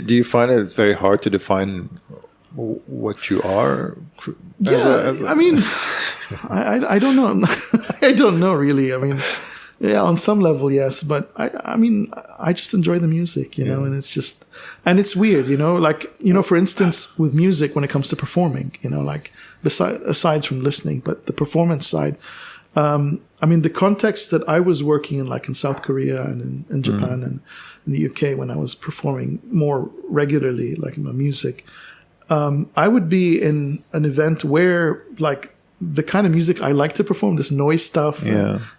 Do you find it's very hard to define what you are? I mean, I don't know. I don't know really. I mean, yeah, on some level, yes. But I mean, I just enjoy the music, you know, and it's weird, you know, like, you know, for instance, with music, when it comes to performing, you know, like aside from listening, but the performance side, I mean, the context that I was working in, like in South Korea and in Japan and in the UK, when I was performing more regularly, like in my music, I would be in an event where, like, the kind of music I like to perform, this noise stuff,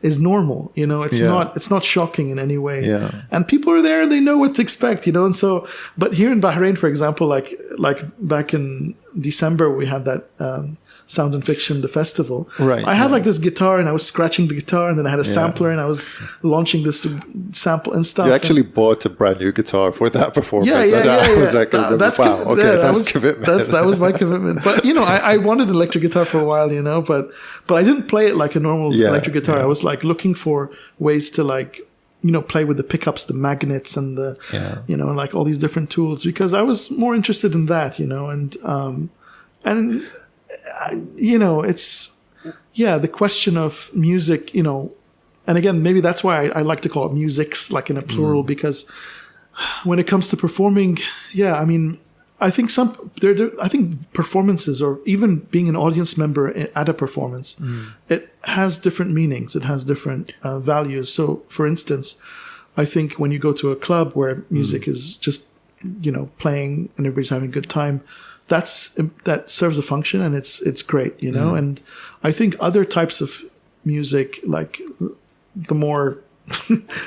is normal. You know, it's not shocking in any way. Yeah. And people are there and they know what to expect, you know. And so, but here in Bahrain, for example, like back in December, we had that Sound and Fiction, the festival. Right. I had like this guitar and I was scratching the guitar, and then I had a sampler and I was launching this sample and stuff. You actually bought a brand new guitar for that performance. Yeah. I was like, wow, okay, that's commitment. That was my commitment. But, you know, I wanted an electric guitar for a while, you know, but I didn't play it like a normal electric guitar. I was like looking for ways to, like, you know, play with the pickups, the magnets, and the, you know, like all these different tools, because I was more interested in that, you know, and you know, it's, the question of music, you know, and again, maybe that's why I like to call it musics, like in a plural, because when it comes to performing, I mean, I think I think performances, or even being an audience member at a performance, it has different meanings. It has different values. So, for instance, I think when you go to a club where music is just, you know, playing and everybody's having a good time, that serves a function, and it's great, you know. And I think other types of music, like the more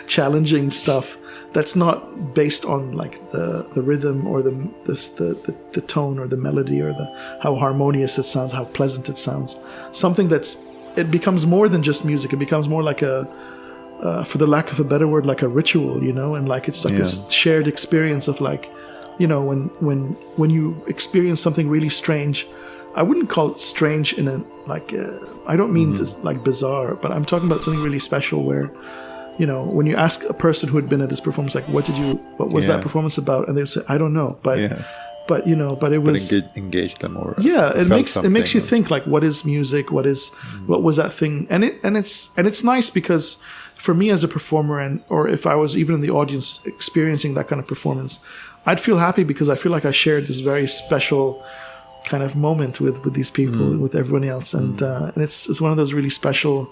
challenging stuff, that's not based on like the rhythm or the tone or the melody or how harmonious it sounds, how pleasant it sounds. Something it becomes more than just music. It becomes more like for the lack of a better word, like a ritual, you know, and like it's like a shared experience of, like, you know, when you experience something really strange. I wouldn't call it strange in a like I don't mean to like bizarre, but I'm talking about something really special where, you know, when you ask a person who had been at this performance, like, what was that performance about? And they would say, I don't know, but you know, but it was engage them, or it makes you think, like, what is music? What was that thing? And it's nice because for me as a performer, or if I was even in the audience experiencing that kind of performance, I'd feel happy because I feel like I shared this very special kind of moment with these people, with everyone else, and it's one of those really special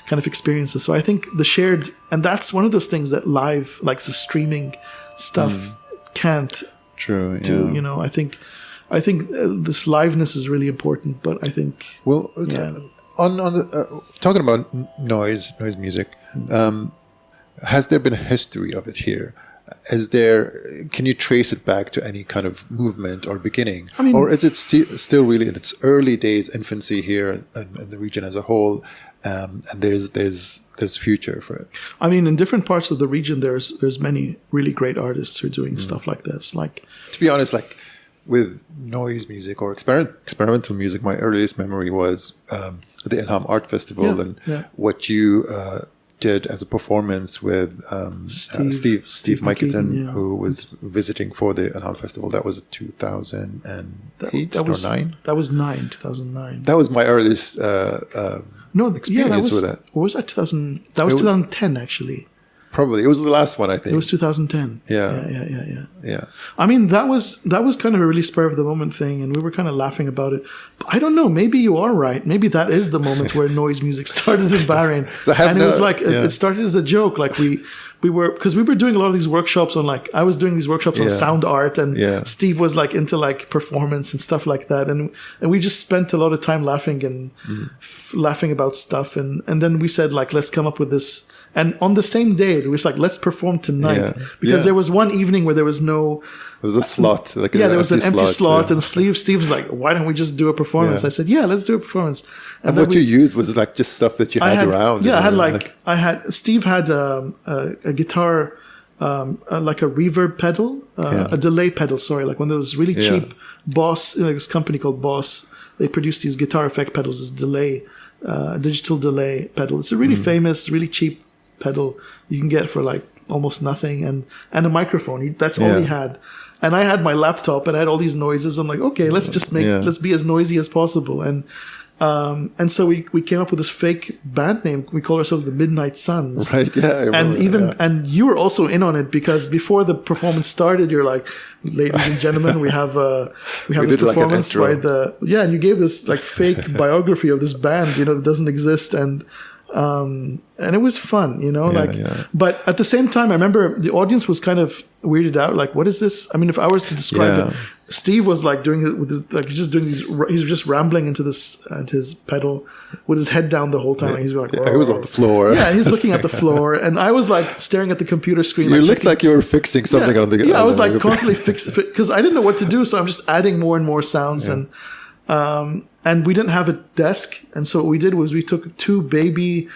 kind of experiences. So I think the shared, and that's one of those things that live, like the streaming stuff, can't do. You know, I think this liveness is really important, but I think on the talking about noise music, has there been a history of it here? Can you trace it back to any kind of movement or beginning? I mean, or is it still really in its early days, infancy here in the region as a whole, and there's future for it? I mean, in different parts of the region, there's many really great artists who are doing stuff like this. Like, to be honest, like with noise music or experimental music, my earliest memory was the Ilham Art Festival and what you did as a performance with Steve Miketon, who was visiting for the Ilham Festival. That was 2008 or 9? That was 2009. That was my earliest experience with that. Or was that 2000? That was 2010, actually. Probably. It was the last one, I think. It was 2010. Yeah. I mean, that was kind of a really spur of the moment thing, and we were kind of laughing about it. But I don't know. Maybe you are right. Maybe that is the moment where noise music started in Bahrain. It was like it started as a joke. Like we were doing a lot of these workshops on, like, I was doing these workshops on sound art, and Steve was like into like performance and stuff like that, and we just spent a lot of time laughing and laughing about stuff, and then we said, like, let's come up with this. And on the same day, it was like, let's perform tonight. Because there was one evening where there was no... There was a slot. There was an empty slot. And Steve was like, why don't we just do a performance? I said, let's do a performance. And what you used was like just stuff that you had around. Yeah, Steve had a guitar, like a reverb pedal, a delay pedal, like one of those really cheap Boss, this company called Boss. They produce these guitar effect pedals, this delay, digital delay pedal. It's a really famous, really cheap pedal you can get for like almost nothing, and a microphone. That's all he had. And I had my laptop and I had all these noises. I'm like, okay, let's just let's be as noisy as possible. And so we came up with this fake band name. We call ourselves the Midnight Suns. Right. Yeah. I remember and you were also in on it, because before the performance started, you're like, ladies and gentlemen, we have this performance by and you gave this like fake biography of this band, that doesn't exist, and it was fun, But at the same time, I remember the audience was kind of weirded out. Like, what is this? I mean, if I was to describe it, Steve was like doing it with just doing these. He was just rambling into his pedal with his head down the whole time. He's like, I was on the floor. Yeah, he's looking at the floor, and I was like staring at the computer screen. You looked like you were fixing something on the. Yeah, I was like constantly fixing because I didn't know what to do, so I'm just adding more and more sounds and we didn't have a desk, and so what we did was we took two baby.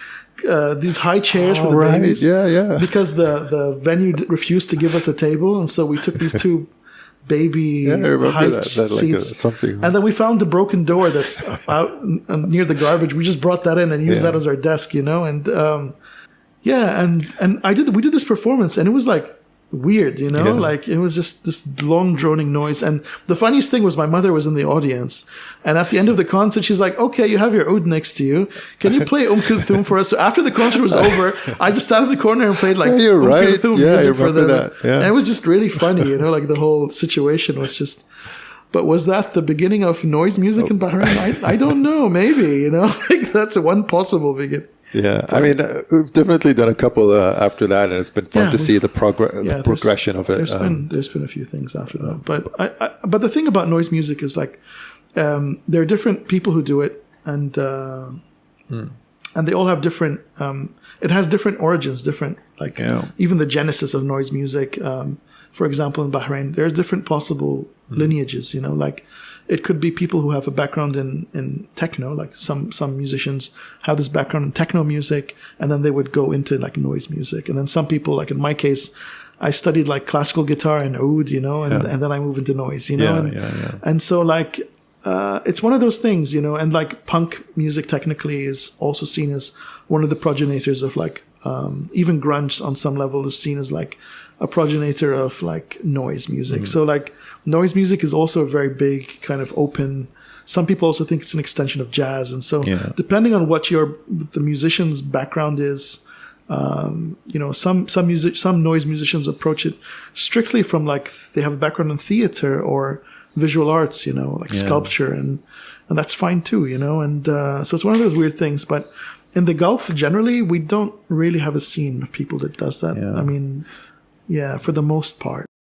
These high chairs for the babies. Yeah. Because the venue refused to give us a table, and so we took these two baby high seats. Something. And then we found the broken door that's out near the garbage. We just brought that in and used that as our desk, And we did this performance, and it was like weird, like it was just this long droning noise. And the funniest thing was my mother was in the audience, and at the end of the concert she's like, okay, you have your oud next to you, can you play Kulthum for us? So after the concert was over, I just sat in the corner and played like Kulthum music for them. And it was just really funny, like the whole situation was just. But was that the beginning of noise music in Bahrain? I don't know, maybe, like that's one possible beginning. Yeah, I mean, we've definitely done a couple after that, and it's been fun to see the progression of it. There's been a few things after that, but the thing about noise music is like there are different people who do it, and they all have different. It has different origins, different even the genesis of noise music. For example, in Bahrain, there are different possible lineages. Like. It could be people who have a background in techno, like some musicians have this background in techno music, and then they would go into like noise music. And then some people, like in my case, I studied like classical guitar and oud, and then I move into noise, And so like it's one of those things, and like punk music technically is also seen as one of the progenitors of like even grunge on some level is seen as like a progenitor of like noise music. So like noise music is also a very big kind of open. Some people also think it's an extension of jazz, and so depending on what the musician's background is, some noise musicians approach it strictly from like they have a background in theater or visual arts, like sculpture, and that's fine too, And so it's one of those weird things. But in the Gulf, generally, we don't really have a scene of people that does that. I mean. Yeah, for the most part.